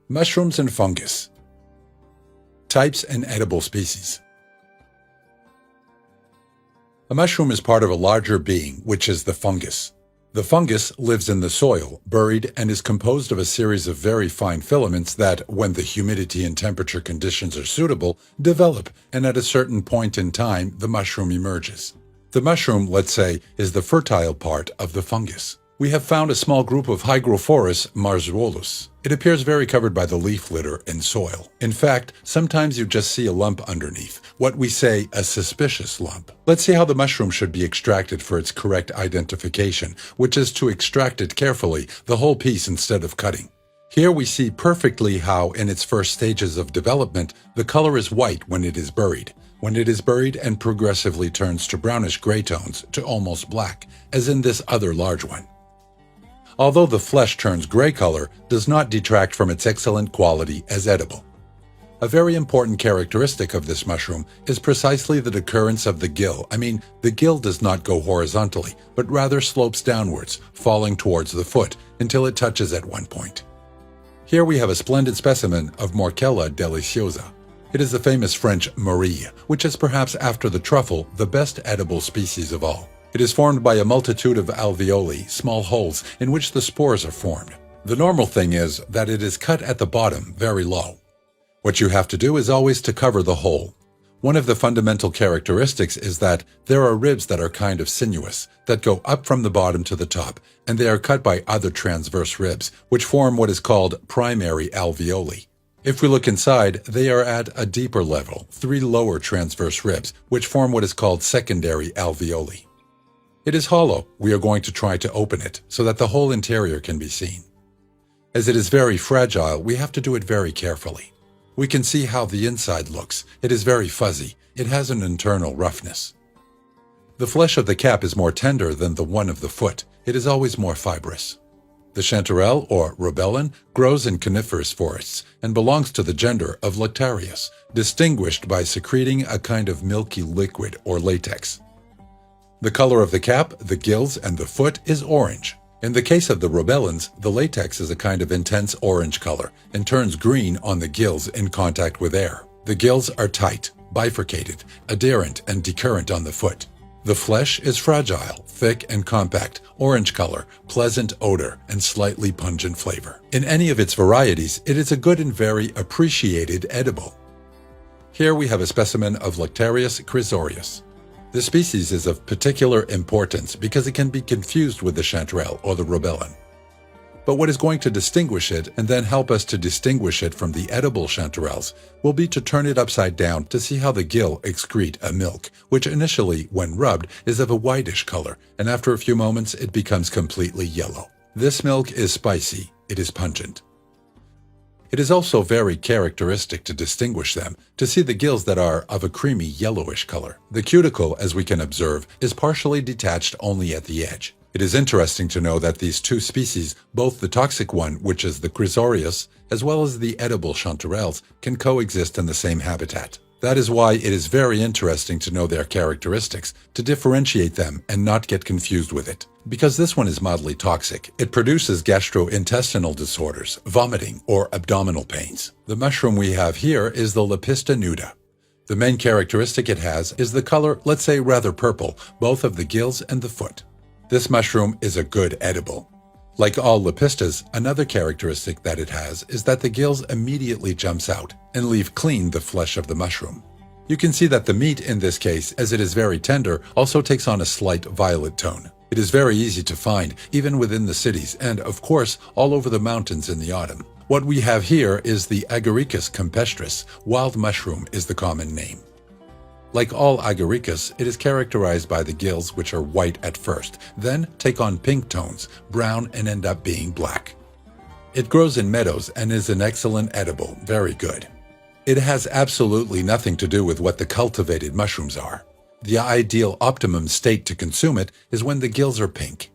Mushrooms and fungus. Types and edible species. A mushroom is part of a larger being, which is the fungus. The fungus lives in the soil, buried, and is composed of a series of very fine filaments that, when the humidity and temperature conditions are suitable, develop, and at a certain point in time, the mushroom emerges. The mushroom, let's say, is the fertile part of the fungus. We have found a small group of Hygrophorus marzuolus. It appears very covered by the leaf litter and soil. In fact, sometimes you just see a lump underneath, what we say a suspicious lump. Let's see how the mushroom should be extracted for its correct identification, which is to extract it carefully, the whole piece instead of cutting. Here we see perfectly how, in its first stages of development, the color is white when it is buried. When it is buried and progressively turns to brownish gray tones to almost black, as in this other large one. Although the flesh turns gray color, does not detract from its excellent quality as edible. A very important characteristic of this mushroom is precisely the occurrence of the gill. The gill does not go horizontally, but rather slopes downwards, falling towards the foot, until it touches at one point. Here we have a splendid specimen of Morchella deliciosa. It is the famous French Marie, which is perhaps after the truffle the best edible species of all. It is formed by a multitude of alveoli, small holes, in which the spores are formed. The normal thing is that it is cut at the bottom very low. What you have to do is always to cover the hole. One of the fundamental characteristics is that there are ribs that are kind of sinuous, that go up from the bottom to the top, and they are cut by other transverse ribs, which form what is called primary alveoli. If we look inside, they are at a deeper level, 3 lower transverse ribs, which form what is called secondary alveoli. It is hollow. We are going to try to open it so that the whole interior can be seen. As it is very fragile, we have to do it very carefully. We can see how the inside looks. It is very fuzzy. It has an internal roughness. The flesh of the cap is more tender than the one of the foot. It is always more fibrous. The chanterelle, or robellin, grows in coniferous forests and belongs to the gender of Lactarius, distinguished by secreting a kind of milky liquid or latex. The color of the cap, the gills, and the foot is orange. In the case of the robellins, the latex is a kind of intense orange color and turns green on the gills in contact with air. The gills are tight, bifurcated, adherent, and decurrent on the foot. The flesh is fragile, thick and compact, orange color, pleasant odor, and slightly pungent flavor. In any of its varieties, it is a good and very appreciated edible. Here we have a specimen of Lactarius chrysorius. This species is of particular importance because it can be confused with the chanterelle or the robellin. But what is going to distinguish it and then help us to distinguish it from the edible chanterelles will be to turn it upside down to see how the gill excrete a milk, which initially, when rubbed, is of a whitish color, and after a few moments it becomes completely yellow. This milk is spicy. It is pungent. It is also very characteristic to distinguish them, to see the gills that are of a creamy yellowish color. The cuticle, as we can observe, is partially detached only at the edge. It is interesting to know that these two species, both the toxic one, which is the chrysorius, as well as the edible chanterelles, can coexist in the same habitat. That is why it is very interesting to know their characteristics, to differentiate them and not get confused with it. Because this one is mildly toxic, it produces gastrointestinal disorders, vomiting, or abdominal pains. The mushroom we have here is the Lepista nuda. The main characteristic it has is the color, let's say rather purple, both of the gills and the foot. This mushroom is a good edible. Like all lepistas, another characteristic that it has is that the gills immediately jumps out and leave clean the flesh of the mushroom. You can see that the meat in this case, as it is very tender, also takes on a slight violet tone. It is very easy to find, even within the cities and, of course, all over the mountains in the autumn. What we have here is the Agaricus campestris. Wild mushroom is the common name. Like all Agaricus, it is characterized by the gills, which are white at first, then take on pink tones, brown, and end up being black. It grows in meadows and is an excellent edible, very good. It has absolutely nothing to do with what the cultivated mushrooms are. The ideal optimum state to consume it is when the gills are pink.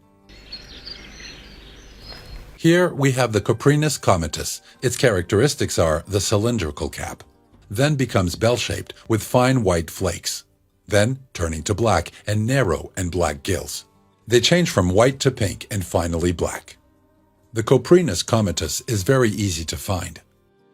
Here we have the Coprinus comatus. Its characteristics are the cylindrical cap, then becomes bell-shaped with fine white flakes, then turning to black and narrow and black gills. They change from white to pink and finally black. The Coprinus comatus is very easy to find.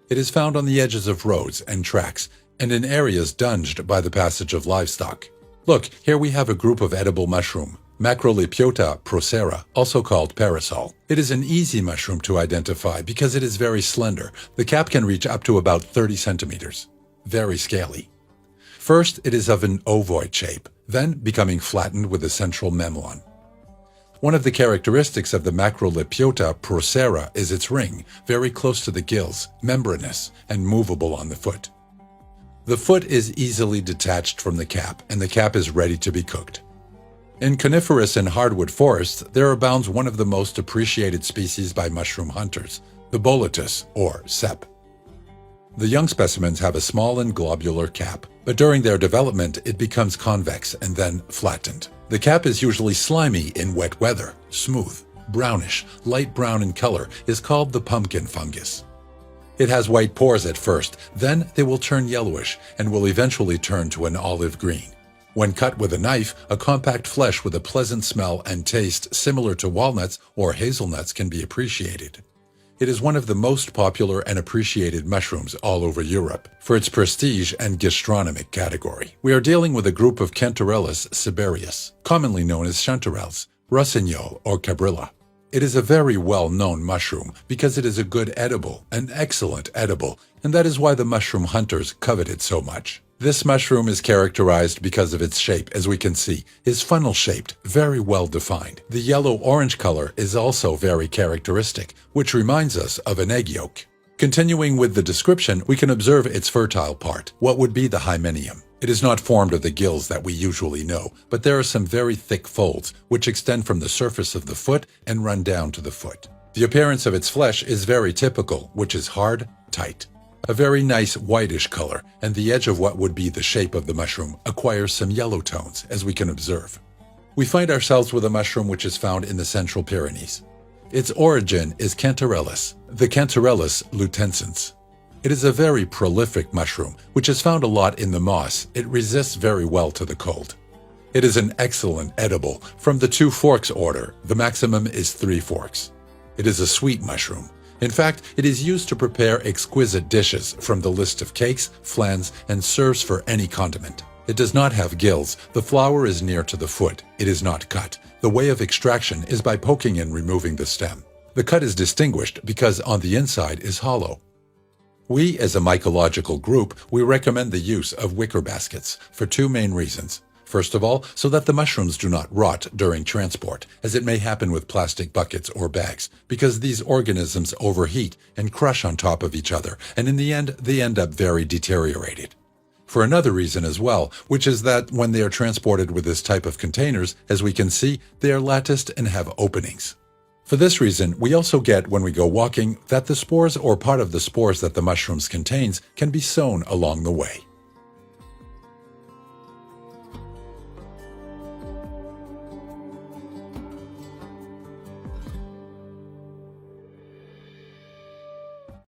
It is found on the edges of roads and tracks, and in areas dunged by the passage of livestock. Look, here we have a group of edible mushroom, Macrolepiota procera, also called parasol. It is an easy mushroom to identify because it is very slender. The cap can reach up to about 30 centimeters. Very scaly. First, it is of an ovoid shape, then becoming flattened with a central memlon. One of the characteristics of the Macrolepiota procera is its ring, very close to the gills, membranous, and movable on the foot. The foot is easily detached from the cap, and the cap is ready to be cooked. In coniferous and hardwood forests, there abounds one of the most appreciated species by mushroom hunters, the Boletus, or cep. The young specimens have a small and globular cap, but during their development it becomes convex and then flattened. The cap is usually slimy in wet weather, smooth, brownish, light brown in color, is called the pumpkin fungus. It has white pores at first, then they will turn yellowish and will eventually turn to an olive green. When cut with a knife, a compact flesh with a pleasant smell and taste similar to walnuts or hazelnuts can be appreciated. It is one of the most popular and appreciated mushrooms all over Europe for its prestige and gastronomic category. We are dealing with a group of Cantarellus siberius, commonly known as chanterelles, rossignol, or cabrilla. It is a very well-known mushroom because it is a good edible, an excellent edible, and that is why the mushroom hunters covet it so much. This mushroom is characterized because of its shape, as we can see, is funnel-shaped, very well defined. The yellow-orange color is also very characteristic, which reminds us of an egg yolk. Continuing with the description, we can observe its fertile part, what would be the hymenium. It is not formed of the gills that we usually know, but there are some very thick folds, which extend from the surface of the foot and run down to the foot. The appearance of its flesh is very typical, which is hard, tight. A very nice whitish color, and the edge of what would be the shape of the mushroom acquires some yellow tones, as we can observe. We find ourselves with a mushroom which is found in the Central Pyrenees. Its origin is Cantarellus, the Cantarellus lutescens. It is a very prolific mushroom, which is found a lot in the moss. It resists very well to the cold. It is an excellent edible. From the 2 forks order, the maximum is 3 forks. It is a sweet mushroom. In fact, it is used to prepare exquisite dishes from the list of cakes, flans, and serves for any condiment. It does not have gills. The flower is near to the foot. It is not cut. The way of extraction is by poking and removing the stem. The cut is distinguished because on the inside is hollow. We, as a mycological group, we recommend the use of wicker baskets for 2 main reasons. First of all, so that the mushrooms do not rot during transport, as it may happen with plastic buckets or bags, because these organisms overheat and crush on top of each other, and in the end, they end up very deteriorated. For another reason as well, which is that when they are transported with this type of containers, as we can see, they are latticed and have openings. For this reason, we also get, when we go walking, that the spores or part of the spores that the mushrooms contains can be sown along the way.